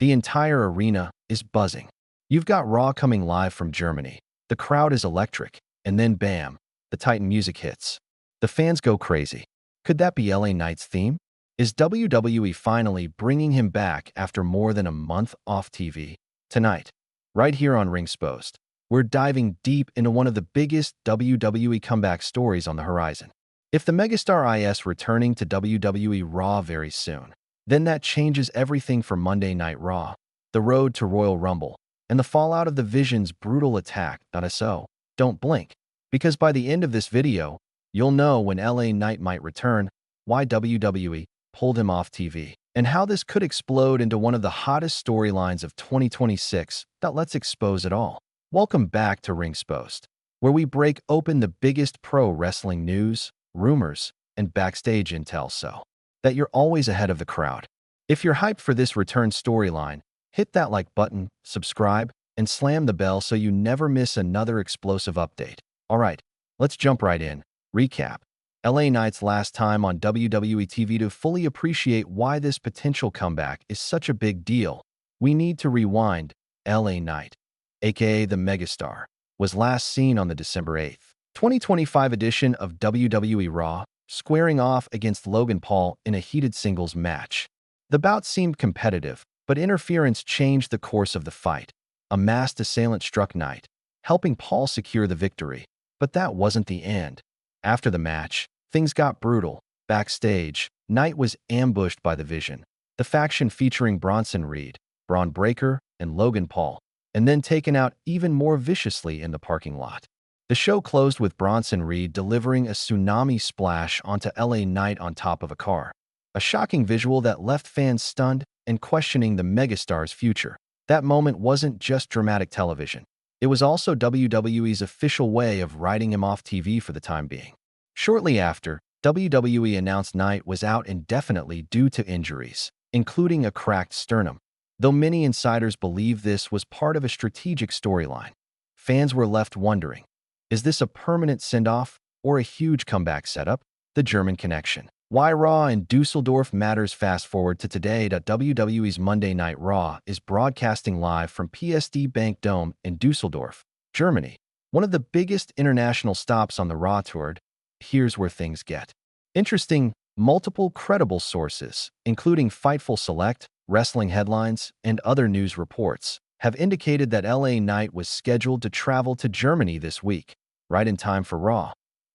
The entire arena is buzzing. You've got Raw coming live from Germany. The crowd is electric, and then bam, the Titan music hits. The fans go crazy. Could that be LA Knight's theme? Is WWE finally bringing him back after more than a month off TV? Tonight, right here on RingXposed, we're diving deep into one of the biggest WWE comeback stories on the horizon. If the Megastar is returning to WWE Raw very soon, then that changes everything for Monday Night Raw, the road to Royal Rumble, and the fallout of the Vision's brutal attack. So, don't blink, because by the end of this video, you'll know when LA Knight might return, why WWE pulled him off TV, and how this could explode into one of the hottest storylines of 2026. Let's expose it all. Welcome back to RingXposed, where we break open the biggest pro wrestling news, rumors, and backstage intel so that you're always ahead of the crowd. If you're hyped for this return storyline, hit that like button, subscribe, and slam the bell so you never miss another explosive update. Alright, let's jump right in. Recap. LA Knight's last time on WWE TV. To fully appreciate why this potential comeback is such a big deal, we need to rewind. LA Knight, aka the Megastar, was last seen on the December 8th, 2025 edition of WWE Raw, squaring off against Logan Paul in a heated singles match. The bout seemed competitive, but interference changed the course of the fight. A masked assailant struck Knight, helping Paul secure the victory. But that wasn't the end. After the match, things got brutal. Backstage, Knight was ambushed by the Vision, the faction featuring Bronson Reed, Braun Breaker, and Logan Paul, and then taken out even more viciously in the parking lot. The show closed with Bronson Reed delivering a tsunami splash onto LA Knight on top of a car. A shocking visual that left fans stunned and questioning the Megastar's future. That moment wasn't just dramatic television. It was also WWE's official way of writing him off TV for the time being. Shortly after, WWE announced Knight was out indefinitely due to injuries, including a cracked sternum. Though many insiders believe this was part of a strategic storyline, fans were left wondering, is this a permanent send-off or a huge comeback setup? The German connection. Why Raw in Düsseldorf matters. Fast forward to today. WWE's Monday Night Raw is broadcasting live from PSD Bank Dome in Düsseldorf, Germany, one of the biggest international stops on the Raw tour. Here's where things get interesting. Multiple credible sources, including Fightful Select, Wrestling Headlines, and other news reports, have indicated that LA Knight was scheduled to travel to Germany this week, right in time for Raw.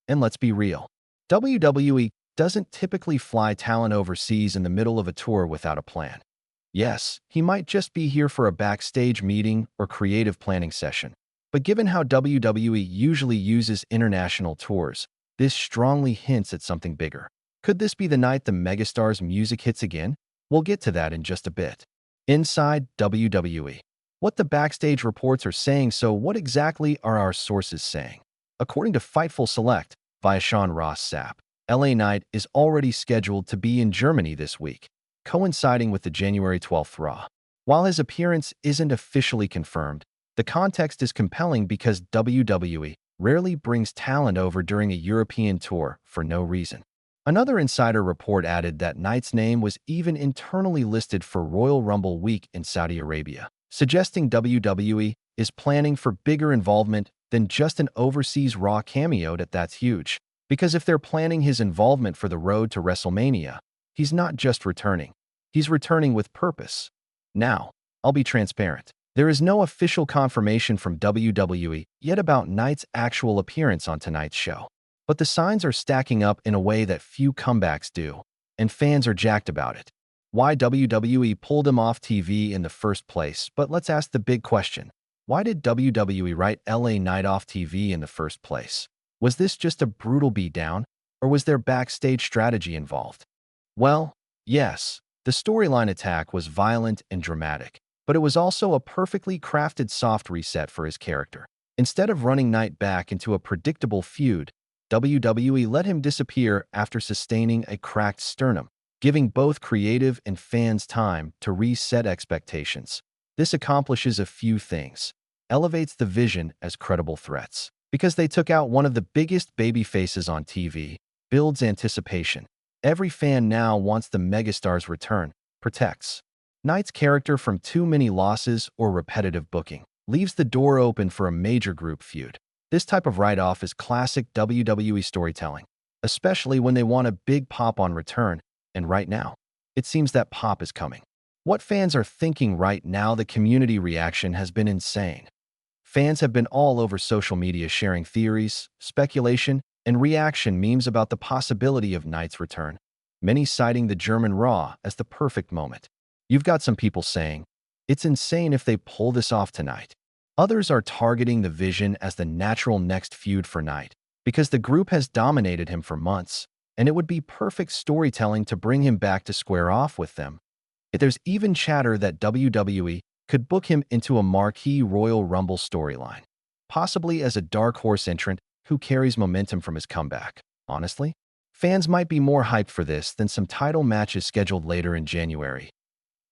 And let's be real, WWE doesn't typically fly talent overseas in the middle of a tour without a plan. Yes, he might just be here for a backstage meeting or creative planning session. But given how WWE usually uses international tours, this strongly hints at something bigger. Could this be the night the Megastar's music hits again? We'll get to that in just a bit. Inside WWE. What the backstage reports are saying. So what exactly are our sources saying? According to Fightful Select, via Sean Ross Sapp, LA Knight is already scheduled to be in Germany this week, coinciding with the January 12th Raw. While his appearance isn't officially confirmed, the context is compelling because WWE rarely brings talent over during a European tour for no reason. Another insider report added that Knight's name was even internally listed for Royal Rumble week in Saudi Arabia, suggesting WWE is planning for bigger involvement than just an overseas Raw cameo. That's huge. Because if they're planning his involvement for the road to WrestleMania, he's not just returning. He's returning with purpose. Now, I'll be transparent. There is no official confirmation from WWE yet about Knight's actual appearance on tonight's show. But the signs are stacking up in a way that few comebacks do, and fans are jacked about it. Why WWE pulled him off TV in the first place? But let's ask the big question. Why did WWE write LA Knight off TV in the first place? Was this just a brutal beatdown, or was there backstage strategy involved? Well, yes, the storyline attack was violent and dramatic, but it was also a perfectly crafted soft reset for his character. Instead of running Knight back into a predictable feud, WWE let him disappear after sustaining a cracked sternum, giving both creative and fans time to reset expectations. This accomplishes a few things. Elevates the Vision as credible threats, because they took out one of the biggest babyfaces on TV, builds anticipation. Every fan now wants the Megastar's return. Protects Knight's character from too many losses or repetitive booking leaves the door open for a major group feud. This type of write-off is classic WWE storytelling, especially when they want a big pop on return, and right now, it seems that pop is coming. What fans are thinking right now, the community reaction has been insane. Fans have been all over social media sharing theories, speculation, and reaction memes about the possibility of Knight's return, many citing the German Raw as the perfect moment. You've got some people saying, it's insane if they pull this off tonight. Others are targeting the Vision as the natural next feud for Knight, because the group has dominated him for months, and it would be perfect storytelling to bring him back to square off with them. There's even chatter that WWE could book him into a marquee Royal Rumble storyline, possibly as a dark horse entrant who carries momentum from his comeback. Honestly, fans might be more hyped for this than some title matches scheduled later in January.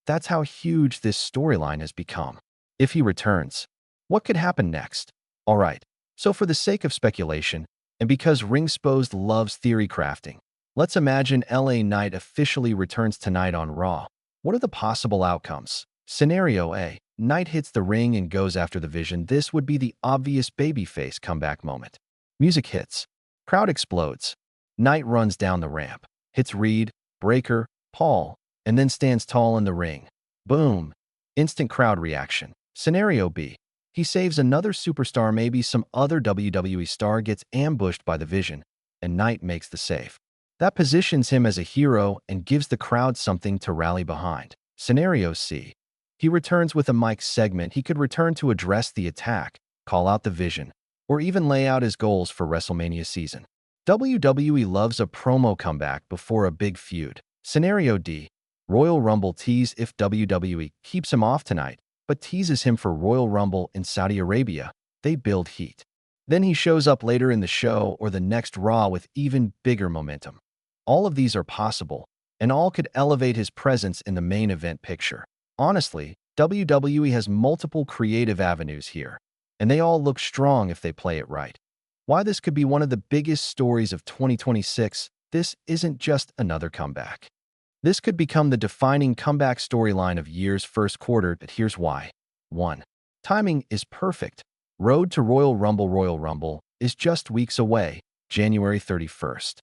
That's how huge this storyline has become. If he returns, what could happen next? Alright, so for the sake of speculation, and because RingXposed loves theory crafting, let's imagine LA Knight officially returns tonight on Raw. What are the possible outcomes? Scenario A. Knight hits the ring and goes after the Vision. This would be the obvious babyface comeback moment. Music hits. Crowd explodes. Knight runs down the ramp, hits Reed, Breaker, Paul, and then stands tall in the ring. Boom. Instant crowd reaction. Scenario B. He saves another superstar, maybe some other WWE star gets ambushed by the Vision, and Knight makes the save. That positions him as a hero and gives the crowd something to rally behind. Scenario C. He returns with a mic segment. He could return to address the attack, call out the Vision, or even lay out his goals for WrestleMania season. WWE loves a promo comeback before a big feud. Scenario D. Royal Rumble tease. If WWE keeps him off tonight, but teases him for Royal Rumble in Saudi Arabia, they build heat. Then he shows up later in the show or the next Raw with even bigger momentum. All of these are possible, and all could elevate his presence in the main event picture. Honestly, WWE has multiple creative avenues here, and they all look strong if they play it right. Why this could be one of the biggest stories of 2026, this isn't just another comeback. This could become the defining comeback storyline of year's first quarter, but here's why. 1. Timing is perfect. Road to Royal Rumble is just weeks away, January 31st.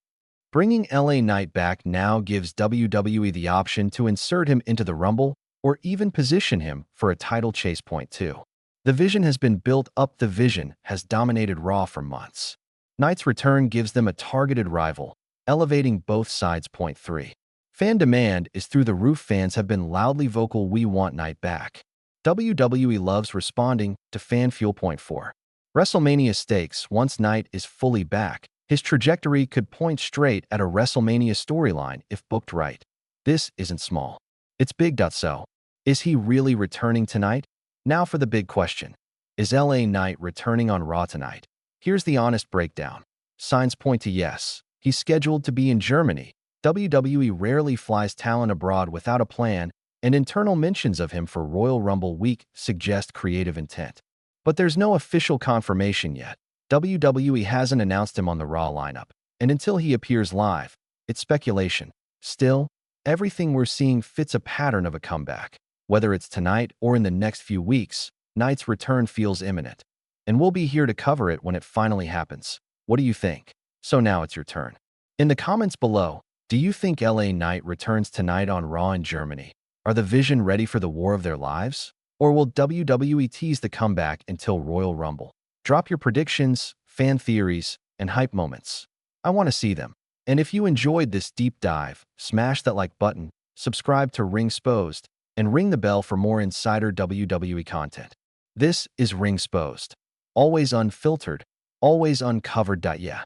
Bringing LA Knight back now gives WWE the option to insert him into the Rumble or even position him for a title chase. Point 2. The Vision has been built up. The Vision has dominated Raw for months. Knight's return gives them a targeted rival, elevating both sides. Point 3. Fan demand is through the roof. Fans have been loudly vocal, we want Knight back. WWE loves responding to fan fuel. Point 4. WrestleMania stakes. Once Knight is fully back, his trajectory could point straight at a WrestleMania storyline if booked right. This isn't small. It's big. So, is he really returning tonight? Now for the big question. Is LA Knight returning on Raw tonight? Here's the honest breakdown. Signs point to yes. He's scheduled to be in Germany. WWE rarely flies talent abroad without a plan, and internal mentions of him for Royal Rumble week suggest creative intent. But there's no official confirmation yet. WWE hasn't announced him on the Raw lineup, and until he appears live, it's speculation. Still, everything we're seeing fits a pattern of a comeback. Whether it's tonight or in the next few weeks, Knight's return feels imminent, and we'll be here to cover it when it finally happens. What do you think? So now it's your turn. In the comments below, do you think LA Knight returns tonight on Raw in Germany? Are the Vision ready for the war of their lives? Or will WWE tease the comeback until Royal Rumble? Drop your predictions, fan theories, and hype moments. I want to see them. And if you enjoyed this deep dive, smash that like button, subscribe to RingXposed, and ring the bell for more insider WWE content. This is RingXposed. Always unfiltered, always uncovered. Yeah.